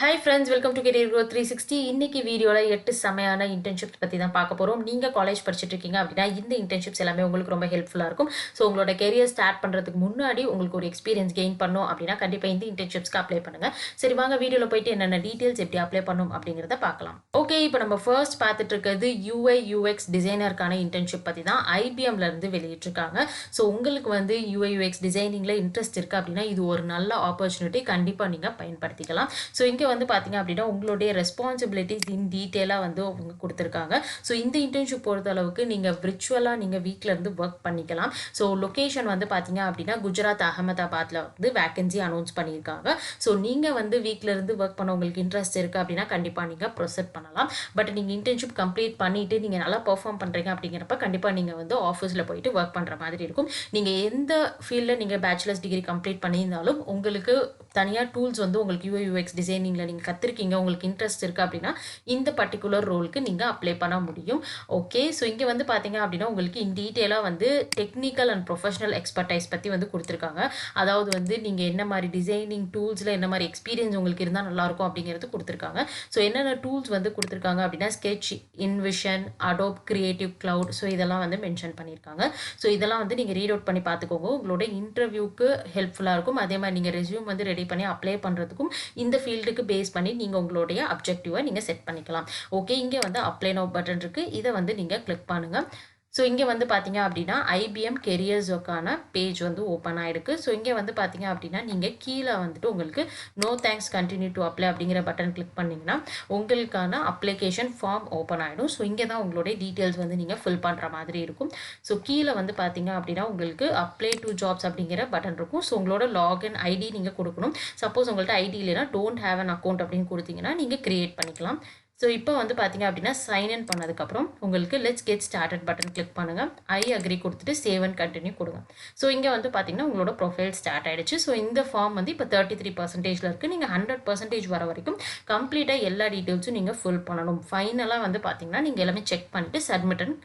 Hi friends, welcome to Career Growth 360. இன்னைக்கு வீடியோல 8 செமையான இன்டர்ன்ஷிப்ஸ் பத்தி தான் பார்க்க போறோம். நீங்க காலேஜ் படிச்சிட்டு இருக்கீங்க அப்படின்னா இந்த இன்டர்ன்ஷிப்ஸ் எல்லாமே உங்களுக்கு ரொம்ப ஹெல்ப்ஃபுல்லா இருக்கும். ஸோ உங்களோட கெரியர் ஸ்டார்ட் பண்றதுக்கு முன்னாடி உங்களுக்கு ஒரு எக்ஸ்பீரியன்ஸ் கெயின் பண்ணணும் அப்படின்னா கண்டிப்பா இந்த இன்டர்ன்ஷிப்ஸ்க்கு அப்ளை பண்ணுங்க. சரி வாங்க வீடியோல போயிட்டு என்னென்ன டீடைல்ஸ் எப்படி அப்ளை பண்ணணும் அப்படிங்கறத பார்க்கலாம். ஓகே, இப்போ நம்ம ஃபர்ஸ்ட் பார்த்துட்டு இருக்கிறது UI UX டிசைனருக்கான இன்டர்ன்ஷிப் பத்தி தான் IBMல இருந்து வெளியிட்டிருக்காங்க. ஸோ உங்களுக்கு வந்து UI UX டிசைனிங்ல இன்ட்ரெஸ்ட் இருக்கு அப்படின்னா இது ஒரு நல்ல ஆப்பர்ச்சுனிட்டி, கண்டிப்பா நீங்க பயன்படுத்திக்கலாம். ஸோ இங்க வந்து பாத்தீங்க அப்படின்னா உங்களுடைய ரெஸ்பான்சிபிலிட்டிஸ் இன் டீட்டெயிலாக வந்து அவங்க கொடுத்துருக்காங்க. ஸோ இந்த இன்டர்ன்ஷிப் பொறுத்த அளவுக்கு நீங்கள் விர்ச்சுவலாக நீங்கள் வீட்டில் இருந்து ஒர்க் பண்ணிக்கலாம். ஸோ லொக்கேஷன் வந்து பார்த்தீங்க அப்படின்னா குஜராத் அகமதாபாத்தில் வந்து வேக்கன்சி அனௌன்ஸ் பண்ணியிருக்காங்க. ஸோ நீங்கள் வந்து வீட்டில் இருந்து ஒர்க் பண்ண உங்களுக்கு இன்ட்ரெஸ்ட் இருக்குது அப்படின்னா கண்டிப்பாக நீங்கள் ப்ரொசீட் பண்ணலாம். பட் நீங்கள் இன்டர்ன்ஷிப் கம்ப்ளீட் பண்ணிவிட்டு நீங்கள் நல்லா பெர்ஃபார்ம் பண்ணுறீங்க அப்படிங்கிறப்ப கண்டிப்பாக நீங்கள் வந்து ஆஃபீஸில் போயிட்டு ஒர்க் பண்ணுற மாதிரி இருக்கும். நீங்கள் எந்த ஃபீல்டில் நீங்கள் பேச்சுலர்ஸ் டிகிரி கம்ப்ளீட் பண்ணியிருந்தாலும் உங்களுக்கு தனியாக டூல்ஸ் வந்து உங்களுக்கு UI UX டிசைனிங்கில் நீங்கள் கற்றுருக்கீங்க, உங்களுக்கு இன்ட்ரெஸ்ட் இருக்குது அப்படின்னா இந்த பர்டிகுலர் ரோலுக்கு நீங்கள் அப்ளை பண்ண முடியும். ஓகே, ஸோ இங்கே வந்து பார்த்தீங்க அப்படின்னா உங்களுக்கு இன் டீட்டெயிலாக வந்து டெக்னிக்கல் அண்ட் ப்ரொஃபஷனல் எக்ஸ்பர்டைஸ் பற்றி வந்து கொடுத்துருக்காங்க. அதாவது வந்து நீங்கள் என்ன மாதிரி டிசைனிங் டூல்ஸில் என்ன மாதிரி எக்ஸ்பீரியன்ஸ் உங்களுக்கு இருந்தால் நல்லாயிருக்கும் அப்படிங்கிறது கொடுத்துருக்காங்க. ஸோ என்னென்ன டூல்ஸ் வந்து கொடுத்துருக்காங்க அப்படின்னா sketch, invision, adobe creative cloud, so இதெல்லாம் வந்து மென்ஷன் பண்ணியிருக்காங்க. ஸோ இதெல்லாம் வந்து நீங்கள் ரீட் அவுட் பண்ணி பார்த்துக்கோங்க, உங்களோட இன்டர்வியூக்கு ஹெல்ப்ஃபுல்லாக இருக்கும். அதே மாதிரி நீங்கள் ரெஸ்யூம் வந்து ரெடி பண்ணி அப்ளை பண்ணுறதுக்கும் இந்த ஃபீல்டுக்கு பேஸ் பண்ணி நீங்கள் உங்களுடைய அப்ஜெக்டிவை நீங்கள் செட் பண்ணிக்கலாம். ஓகே, இங்கே வந்து அப்ளை நவ் பட்டன் இருக்குது, இதை வந்து நீங்கள் கிளிக் பண்ணுங்கள். ஸோ இங்கே வந்து பார்த்தீங்க அப்படின்னா IBM கெரியர்ஸுக்கான பேஜ் வந்து ஓப்பன் ஆகிருக்கு. ஸோ இங்கே வந்து பார்த்தீங்க அப்படின்னா நீங்கள் கீழே வந்துட்டு உங்களுக்கு no thanks continue to apply அப்படிங்கிற பட்டன் கிளிக் பண்ணிங்கன்னா உங்களுக்கான அப்ளிகேஷன் ஃபார்ம் ஓப்பன் ஆகிடும். ஸோ இங்கே தான் உங்களுடைய டீட்டெயில்ஸ் வந்து நீங்கள் ஃபில் பண்ணுற மாதிரி இருக்கும். ஸோ கீழே வந்து பார்த்தீங்க அப்படின்னா உங்களுக்கு அப்ளை டு ஜாப்ஸ் அப்படிங்கிற பட்டன் இருக்கும். ஸோ உங்களோட லாகின் ஐடி நீங்கள் கொடுக்கணும். சப்போஸ் உங்கள்கிட்ட ஐடி இல்லைன்னா டோன்ட் ஹேவ் அன் அக்கௌண்ட் அப்படின்னு கொடுத்தீங்கன்னா நீங்கள் கிரியேட் பண்ணிக்கலாம். ஸோ இப்போ வந்து பார்த்தீங்க அப்படின்னா சைன்இன் பண்ணதுக்கப்புறம் உங்களுக்கு let's get started button click பண்ணுங்கள். ஐ அக்ரி கொடுத்துட்டு சேவ் அண்ட் கண்டினியூ கொடுங்க. ஸோ இங்கே வந்து பார்த்தீங்கன்னா உங்களோட ப்ரொஃபைல் ஸ்டார்ட் ஆகிடுச்சு. ஸோ இந்த ஃபார்ம் வந்து இப்போ 33% இருக்குது. நீங்கள் 100% வர வரைக்கும் கம்ப்ளீட்டாக எல்லா டீட்டெயில்ஸும் நீங்கள் ஃபில் பண்ணணும். ஃபைனலாக வந்து பார்த்தீங்கன்னா நீங்கள் எல்லாமே செக் பண்ணிவிட்டு சப்மிட் அண்ட்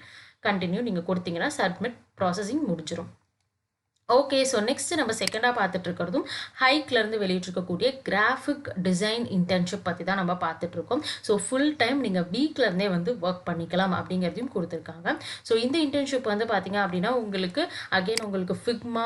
கண்டினியூ நீங்கள் கொடுத்தீங்கன்னா சப்மிட் ப்ராசஸிங் முடிஞ்சிடும். ஓகே, ஸோ நெக்ஸ்ட் நம்ம செகண்டாக பார்த்துட்டு இருக்கிறதும் ஹைக்லேருந்து வெளியிட்டிருக்கக்கூடிய கிராஃபிக் டிசைன் இன்டர்ன்ஷிப் பற்றி தான் நம்ம பார்த்துட்ருக்கோம். ஸோ ஃபுல் டைம் நீங்கள் வீட்டிலேருந்தே வந்து ஒர்க் பண்ணிக்கலாம் அப்படிங்கிறதையும் கொடுத்துருக்காங்க. ஸோ இந்த இன்டர்ன்ஷிப் வந்து பார்த்தீங்க அப்படின்னா உங்களுக்கு அகெயின் உங்களுக்கு ஃபிக்மா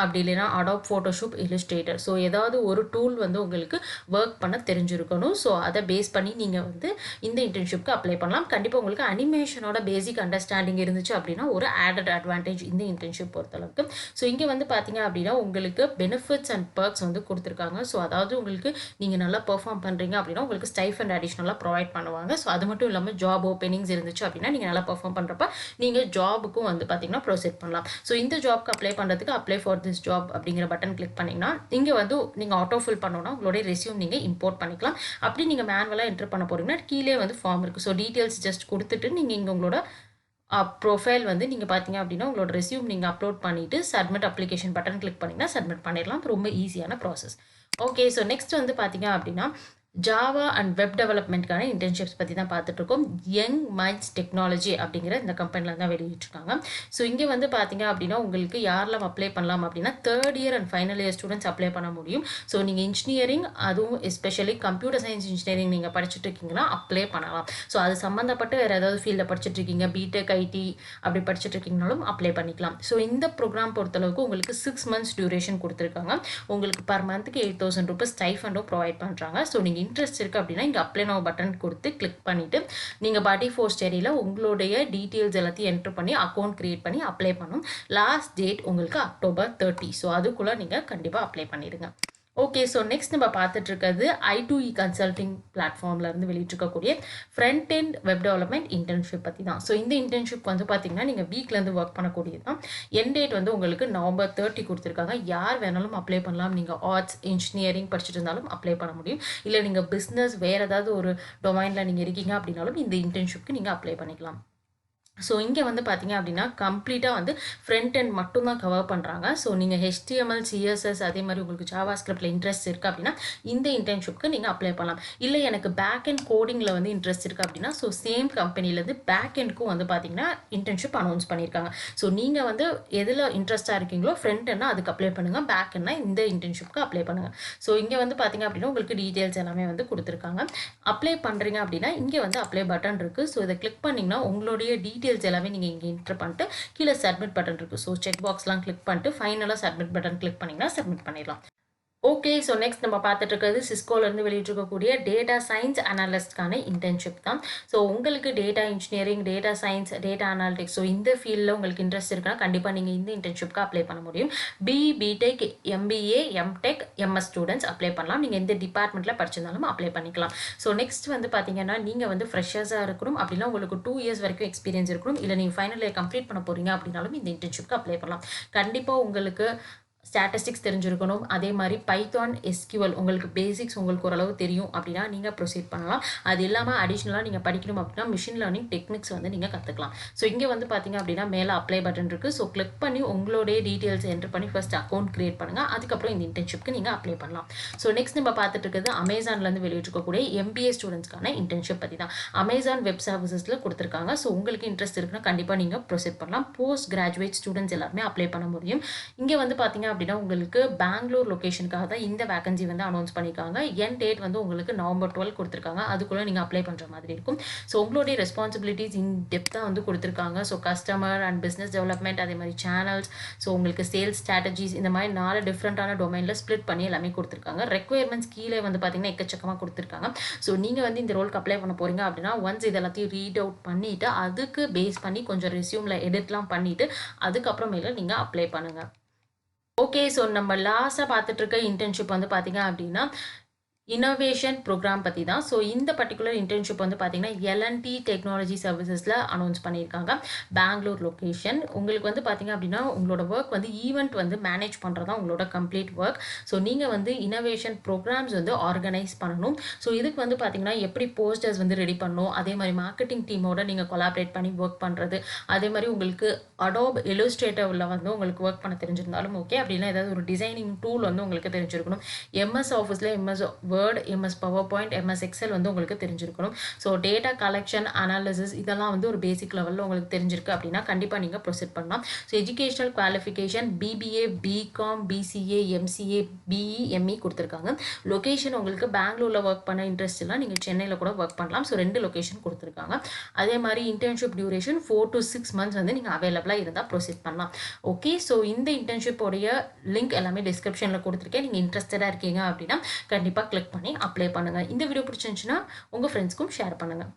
அப்படி இல்லைன்னா அடாப் ஃபோட்டோஷாப், இல்லஸ்ட்ரேட்டர், ஸோ ஏதாவது ஒரு டூல் வந்து உங்களுக்கு ஒர்க் பண்ண தெரிஞ்சிருக்கணும். ஸோ அதை பேஸ் பண்ணி நீங்கள் வந்து இந்த இன்டர்ன்ஷிப்க்கு அப்ளை பண்ணலாம். கண்டிப்பாக உங்களுக்கு அனிமேஷனோட பேசிக் அண்டர்ஸ்டாண்டிங் இருந்துச்சு அப்படின்னா ஒரு ஆடட் அட்வான்டேஜ் இந்த இன்டர்ன்ஷிப் பொறுத்தளவுக்கு. ஸோ இங்கே வந்து பார்த்தீங்க அப்படின்னா உங்களுக்கு பெனிஃபிட்ஸ் அண்ட் பர்க்ஸ் வந்து கொடுத்துருக்காங்க. ஸோ அதாவது உங்களுக்கு நீங்கள் நல்லா பெர்ஃபார்ம் பண்ணுறீங்க அப்படின்னா உங்களுக்கு ஸ்டைஃபண்ட் அடிஷ்னலாக ப்ரொவைட் பண்ணுவாங்க. ஸோ அது மட்டும் இல்லாமல் ஜாப் ஓப்பனிங்ஸ் இருந்துச்சு அப்படின்னா நீங்கள் நல்லா பெர்ஃபார்ம் பண்ணுறப்ப நீங்கள் ஜாபுக்கும் வந்து பார்த்தீங்கன்னா ப்ரொசீட் பண்ணலாம். ஸோ இந்த ஜாப்க்கு அப்ளை பண்ணுறதுக்கு அப்ளை ஃபார் திஸ் ஜாப் அப்படிங்கிற பட்டன் கிளிக் பண்ணிங்கன்னா இங்கே வந்து நீங்கள் ஆட்டோ ஃபில் பண்ணணும்னா உங்களுடைய ரெஸ்யூம் நீங்கள் இம்போர்ட் பண்ணிக்கலாம். அப்படி நீங்கள் மேனுவலாக என்டர் பண்ண போகிறீங்கன்னா கீழே வந்து ஃபார்ம் இருக்குது. ஸோ டீட்டெயில்ஸ் ஜஸ்ட் கொடுத்துட்டு நீங்கள் இங்கே உங்களோட ப்ரொஃபைல் வந்து நீங்கள் பார்த்தீங்க அப்படின்னா உங்களோட ரெஸ்யூம் நீங்கள் அப்லோட் பண்ணிவிட்டு சப்மிட் அப்ளிகேஷன் பட்டன் கிளிக் பண்ணிங்கன்னா சப்மிட் பண்ணிடலாம். ரொம்ப ஈஸியான ப்ராசஸ். ஓகே, ஸோ நெக்ஸ்ட் வந்து பார்த்தீங்க அப்படின்னா ஜாவா அண்ட் வெப் டெவலப்மெண்ட்கான இன்டர்ன்ஷிப்ஸ் பற்றி தான் பார்த்துட்ருக்கோம். யங் மைண்ட்ஸ் டெக்னாலஜி அப்படிங்கிற இந்த கம்பெனியில் தான் வெளியிட்டிருக்காங்க. ஸோ இங்கே வந்து பார்த்தீங்க அப்படின்னா உங்களுக்கு யாரெல்லாம் அப்ளை பண்ணலாம் அப்படின்னா third year and final year students apply பண்ண முடியும். ஸோ நீங்கள் இன்ஜினியரிங், அதுவும் எஸ்பெஷலி கம்ப்யூட்டர் சயின்ஸ் இன்ஜினியரிங் நீங்கள் படிச்சுட்டு இருக்கீங்கன்னா அப்ளை பண்ணலாம். ஸோ அது சம்மந்தப்பட்ட வேறு ஏதாவது ஃபீல்டில் படிச்சுட்டு இருக்கீங்க, பிடெக், ஐடி அப்படி படிச்சுட்டு இருக்கீங்கனாலும் அப்ளை பண்ணிக்கலாம். ஸோ இந்த ப்ரோக்ராம் பொறுத்தளவுக்கு உங்களுக்கு 6 months டியூரேஷன் கொடுத்துருக்காங்க. உங்களுக்கு பர் மந்த்துக்கு 8,000 rupees ஸ்டைஃபண்டும் ப்ரொவைட் பண்ணுறாங்க. ஸோ நீங்கள் இன்ட்ரெஸ்ட் இருக்குது அப்படின்னா இங்கே அப்ளை நவ் பட்டன் கொடுத்து கிளிக் பண்ணிவிட்டு நீங்கள் படி ஃபோர் ஸ்டடியில் உங்களுடைய டீட்டெயில்ஸ் எல்லாத்தையும் என்ட்ரு பண்ணி அக்கௌண்ட் க்ரியேட் பண்ணி அப்ளை பண்ணணும். லாஸ்ட் டேட் உங்களுக்கு October 30. ஸோ அதுக்குள்ளே நீங்கள் கண்டிப்பாக அப்ளை பண்ணிடுங்க. ஓகே, ஸோ நெக்ஸ்ட் நம்ம பார்த்துட்டு இருக்கிறது I2E கன்சல்டிங் பிளாட்ஃபார்ம்லேருந்து வெளியிட்டிருக்கக்கூடிய front end web development internship பற்றி தான். ஸோ இந்த இன்டர்ன்ஷிப் வந்து பார்த்தீங்கன்னா நீங்கள் வீக்லேருந்து ஒர்க் பண்ணக்கூடியது தான். என் டேட் வந்து உங்களுக்கு November 30 கொடுத்துருக்காங்க. யார் வேணாலும் அப்ளை பண்ணலாம். நீங்கள் ஆர்ட்ஸ், இன்ஜினியரிங் படிச்சுட்டு இருந்தாலும் அப்ளை பண்ண முடியும். இல்லை நீங்கள் பிஸ்னஸ் வேறு ஏதாவது ஒரு டொமைனில் நீங்கள் இருக்கீங்க அப்படின்னாலும் இந்த இன்டர்ன்ஷிப்க்கு நீங்கள் அப்ளை பண்ணிக்கலாம். ஸோ இங்கே வந்து பார்த்தீங்க அப்படின்னா கம்ப்ளீட்டாக வந்து ஃப்ரண்ட் எண்ட் மட்டும் தான் கவர் பண்ணுறாங்க. ஸோ நீங்கள் HTML, CSS அதே மாதிரி உங்களுக்கு ஜாவா ஸ்கிரிப்டில் இன்ட்ரெஸ்ட் இருக்குது அப்படின்னா இந்த இன்டர்ன்ஷிப்க்கு நீங்கள் அப்ளை பண்ணலாம். இல்லை எனக்கு பேக் அண்ட் கோடிங்கில் வந்து இன்ட்ரெஸ்ட் இருக்குது அப்படின்னா ஸோ சேம் கம்பெனிலேருந்து பேக் எண்ட்க்கும் வந்து பார்த்தீங்கன்னா இன்டர்ன்ஷிப் அனௌன்ஸ் பண்ணியிருக்காங்க. ஸோ நீங்கள் வந்து எதில் இன்ட்ரெஸ்ட்டாக இருக்கீங்களோ ஃப்ரண்ட் எண்ட்னா அதுக்கு அப்ளை பண்ணுங்கள், பேக் எண்ட்னா இந்த இன்டர்ன்ஷிப்க்கு அப்ளை பண்ணுங்கள். ஸோ இங்கே வந்து பார்த்தீங்க அப்படின்னா உங்களுக்கு டீட்டெயில்ஸ் எல்லாமே வந்து கொடுத்துருக்காங்க. அப்ளை பண்ணுறீங்க அப்படின்னா இங்கே வந்து அப்ளை பட்டன் இருக்குது. ஸோ இதை கிளிக் பண்ணிங்கன்னா உங்களுடைய டீட்டெயில்ஸ் எல்லாமே நீங்கள் இங்கே என்டர் பண்ணிட்டு கீழே சப்மிட் பட்டன் இருக்குது. ஸோ செக் பாக்ஸ்லாம் கிளிக் பண்ணிட்டு ஃபைனலாக சப்மிட் பட்டன் கிளிக் பண்ணிங்கன்னா சப்மிட் பண்ணிடலாம். ஓகே, ஸோ நெக்ஸ்ட் நம்ம பார்த்துட்டு இருக்கிறது சிஸ்கோலேருந்து வெளியிட்டிருக்கக்கூடிய டேட்டா சயின்ஸ் அனலிஸ்ட்கான இன்டர்ன்ஷிப் தான். ஸோ உங்களுக்கு data engineering, data science, data analytics so இந்த ஃபீல்டில் உங்களுக்கு இன்ட்ரெஸ்ட் இருக்குன்னா கண்டிப்பாக நீங்கள் இந்த இன்டர்ன்ஷிப்க்கு அப்ளை பண்ண முடியும். BTech, MBA, MTech, MS students apply பண்ணலாம். நீங்கள் எந்த டிபார்ட்மெண்ட்டில் படிச்சிருந்தாலும் அப்ளை பண்ணிக்கலாம். ஸோ நெக்ஸ்ட் வந்து பார்த்தீங்கன்னா நீங்கள் வந்து ஃப்ரெஷர்ஸாக இருக்கணும் அப்படின்னா உங்களுக்கு 2 இயர்ஸ் வரைக்கும் எக்ஸ்பீரியன்ஸ் இருக்கணும். இல்லை நீங்கள் ஃபைனல் இயர் கம்ப்ளீட் பண்ண போகிறீங்க அப்படின்னாலும் இந்த இன்டர்ன்ஷிப்க்கு அப்ளை பண்ணலாம். கண்டிப்பாக உங்களுக்கு ஸ்டாட்டிஸ்டிக்ஸ் தெரிஞ்சிருக்கணும். அதே மாதிரி பைத்தான், SQL உங்களுக்கு பேசிக்ஸ் உங்களுக்கு ஓரளவு தெரியும் அப்படின்னா நீங்கள் ப்ரொசீட் பண்ணலாம். அது இல்லாமல் அடிஷ்னலாக நீங்கள் படிக்கணும் அப்படின்னா மிஷின் லேர்னிங் டெக்னிக்ஸ் வந்து நீங்கள் கற்றுக்கலாம். ஸோ இங்கே வந்து பார்த்தீங்க அப்படின்னா மேலே அப்ளை பட்டன் இருக்குது. ஸோ கிளிக் பண்ணி உங்களுடைய டீட்டெயில்ஸ் என்டர் பண்ணி ஃபர்ஸ்ட் அக்கௌண்ட் கிரியேட் பண்ணுங்கள். அதுக்கப்புறம் இந்த இன்டர்ன்ஷிப்க்கு நீங்கள் அப்ளை பண்ணலாம். ஸோ நெக்ஸ்ட் நம்ம பார்த்துட்டு இருக்கிறது அமேசான்லேருந்து வெளியிட்டிருக்கக்கூடிய MBA ஸ்டூடெண்ட்ஸ்க்கான இன்டர்ன்ஷிப் பற்றி தான். அமேசான் வெப் சர்வீசஸில் கொடுத்துருக்காங்க. ஸோ உங்களுக்கு இன்ட்ரெஸ்ட் இருக்குன்னா கண்டிப்பாக நீங்கள் ப்ரொசீட் பண்ணலாம். போஸ்ட் கிராஜுவேட் ஸ்டூடெண்ட்ஸ் எல்லாருமே அப்ளை பண்ண முடியும். இங்கே வந்து பார்த்தீங்க அப்படின்னா உங்களுக்கு பெங்களூர் லொகேஷனுக்காக தான் இந்த வேகன்சி வந்து அனௌன்ஸ் பண்ணியிருக்காங்க. என் டேட் வந்து உங்களுக்கு November 12 கொடுத்துருக்காங்க. அதுக்குள்ளே நீங்கள் அப்ளை பண்ணுற மாதிரி இருக்கும். ஸோ உங்களுடைய ரெஸ்பான்சிபிலிட்டிஸ் இன் டெப்த்தாக வந்து கொடுத்துருக்காங்க. So customer and business development, அதே மாதிரி சேனல்ஸ், ஸோ உங்களுக்கு சேல்ஸ் ஸ்ட்ராட்டஜிஸ் இந்த மாதிரி 4 டிஃப்ரெண்ட்டான டொமைனில் ஸ்ப்ளிட் பண்ணி எல்லாமே கொடுத்துருக்காங்க. ரெக்குயர்மெண்ட்ஸ் கீழே வந்து பார்த்தீங்கன்னா எக்கச்சக்கமாக கொடுத்துருக்காங்க. ஸோ நீங்கள் வந்து இந்த ரோலுக்கு அப்ளை பண்ண போகிறீங்க அப்படின்னா ஒன்ஸ் இது எல்லாத்தையும் ரீட் அவுட் பண்ணிவிட்டு அதுக்கு பேஸ் பண்ணி கொஞ்சம் ரெஸ்யூமில் எடிட்லாம் பண்ணிவிட்டு அதுக்கப்புறமேல நீங்கள் அப்ளை பண்ணுங்கள். ஓகே, ஸோ நம்ம லாஸ்ட்டாக பார்த்துட்டு இருக்க இன்டர்ன்ஷிப் வந்து பார்த்தீங்க அப்படின்னா இனோவேஷன் ப்ரோக்ராம் பற்றி தான். ஸோ இந்த பர்டிகுலர் இன்டர்ன்ஷிப் வந்து பார்த்தீங்கன்னா L&T டெக்னாலஜி சர்வீசஸில் அனௌன்ஸ் பண்ணியிருக்காங்க. பெங்களூர் லொக்கேஷன். உங்களுக்கு வந்து பார்த்தீங்க அப்படின்னா உங்களோட ஒர்க் வந்து ஈவெண்ட் வந்து மேனேஜ் பண்ணுறது தான் உங்களோட கம்ப்ளீட் ஒர்க். ஸோ நீங்கள் வந்து இனோவேஷன் ப்ரோக்ராம்ஸ் வந்து ஆர்கனைஸ் பண்ணணும். ஸோ இதுக்கு வந்து பார்த்தீங்கன்னா எப்படி போஸ்டர்ஸ் வந்து ரெடி பண்ணணும், அதே மாதிரி மார்க்கெட்டிங் டீமோட நீங்கள் கொலாபரேட் பண்ணி ஒர்க் பண்ணுறது, அதே மாதிரி உங்களுக்கு அடோப் இல்லுஸ்ட்ரேட்டிவ்ல வந்து உங்களுக்கு ஒர்க் பண்ண தெரிஞ்சிருந்தாலும் ஓகே, அப்படின்னா ஏதாவது ஒரு டிசைனிங் டூல் வந்து உங்களுக்கு தெரிஞ்சிருக்கணும். MS ஆஃபீஸில் MS word, MS PowerPoint, MS Excel வந்து உங்களுக்கு தெரிஞ்சிருக்கணும். ஸோ டேட்டா கலெக்ஷன், அனாலிசிஸ் இதெல்லாம் வந்து ஒரு பேசிக் லெவலில் உங்களுக்கு தெரிஞ்சிருக்கு அப்படின்னா கண்டிப்பாக நீங்கள் ப்ரொசீட் பண்ணலாம். So educational qualification BBA, BCom, BCA, MCA, BE, ME கொடுத்துருக்காங்க. லொக்கேஷன் உங்களுக்கு பெங்களூரில் ஒர்க் பண்ண இன்ட்ரெஸ்ட் இல்லை, நீங்கள் சென்னையில் கூட ஒர்க் பண்ணலாம். ஸோ 2 லொக்கேஷன் கொடுத்துருக்காங்க. அதே மாதிரி இன்டர்ன்ஷிப் டியூரேஷன் 4 to 6 months வந்து நீங்கள் அவைலபிளாக இருந்தால் ப்ரொசீட் பண்ணலாம். ஓகே, ஸோ இந்த இன்டர்ன்ஷிப்போடைய லிங்க் எல்லாமே டிஸ்கிரிப்ஷனில் கொடுத்துருக்கேன். நீங்கள் இன்ட்ரெஸ்டடாக இருக்கீங்க அப்படின்னா கண்டிப்பாக கிளிக் பண்ணி அப்ளை பண்ணுங்கள். இந்த வீடியோ பிடிச்சிருந்துச்சுன்னா உங்கள் ஃப்ரெண்ட்ஸ்க்கும் ஷேர் பண்ணுங்கள்.